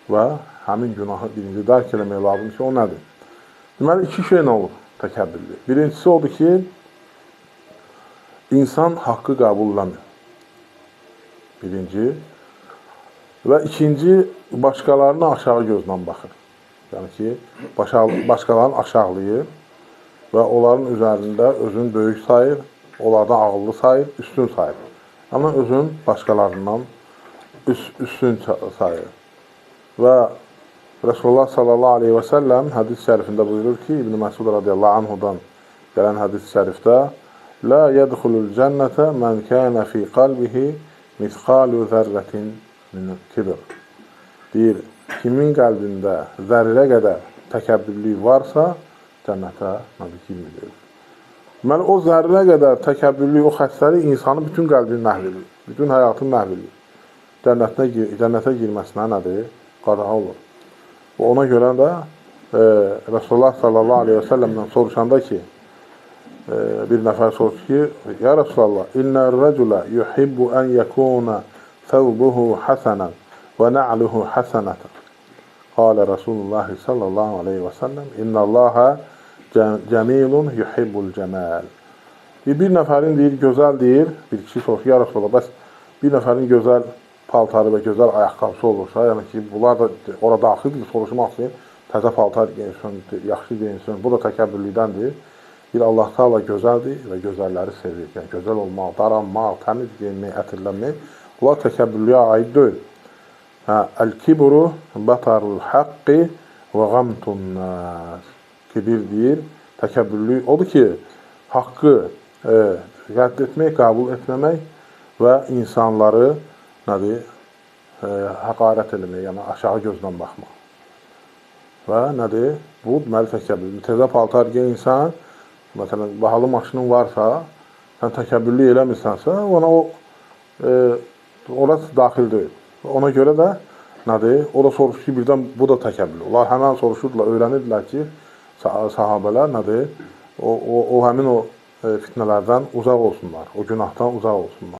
və həmin günahı birinci dərk eləmək lazım ki, o nədir? Deməli, iki şeylə olur təkəbbürlü. Birincisi odur ki, insan haqqı qəbul eləmir. Birinci. Və ikinci, başqalarına aşağı gözlə baxır. Yəni ki, başqalarını aşağılayır və onların üzərində özünü böyük sayır, onlardan ağıllı sayır, üstün sayır. Amma özün başqalarından üstün sayır. Və Resulullah sallallahu aleyhi və səlləm hədis şərifində buyurur ki, İbn Məsud radiyallahu anhudan gələn hədis şərifdə La yədxulul cənnətə mən kənə fi qalbihi misqalu zərrətin min kibr. Deyir, kimin qəlbində zərrə qədər təkəbbürlük varsa, cənnətə girmir. Deməli, o zərrə qədər təkəbbürlük, o xəstəlik insanın bütün qəlbini məhv edir, bütün həyatını məhv edir. Cənnətə girməsinə nədir? Qadağa olur. Və ona görə də Resulullah sallallahu aleyhi və səlləmdən soruşanda ki, bir nəfər soruşur ki, Ya Resulallah, İnnər rəculə yuhibbu ən yəkuna thawbuhu hasanən və na'luhu hasanətən. Qalə Resulullah sallallahu aleyhi və səlləm, İnnəllaha cəmilun yuhibbul cəməl. Bir nəfərin deyir, gözəl deyir, bir kişi soruşur, Ya Resulallah, bəs bir nəfərin gözəl paltarı və gözəl ayaqqabısı olursa, yəni ki, bunlar da orada daxildir, soruşmaq üçün, təzə paltar geyinsin, yaxşı geyinsin, bu da təkəbbürlükdəndir. Bir Allah Teala gözəldir və gözəlləri sevir. Yəni, gözəl olmaq, daranmaq, təmiz geyinmək, ətirlənmək, bunlar təkəbbürlüyə aid deyil. Əl-kibru bətarul haqqi və qamtun nəs. Kibir deyir, təkəbbürlük odur ki, haqqı rədd etmək, qəbul etməmək və insanları nədir? Həqarət eləmək, yəni aşağı gözlə baxmaq. Və nədir? Bu, deməli təkəbbürlük. Təzə paltar geyinsən, məsələn, bahalı maşının varsa, sən təkəbbürlük eləmirsənsə, ona orası daxil deyil. Ona görə də nədir? O da soruşur ki, birdən bu da təkəbbürlük. Onlar həmən soruşurdular, öyrənirdilər ki, sahabələr nədir? O həmin o fitnələrdən uzaq olsunlar, o günahdan uzaq olsunlar.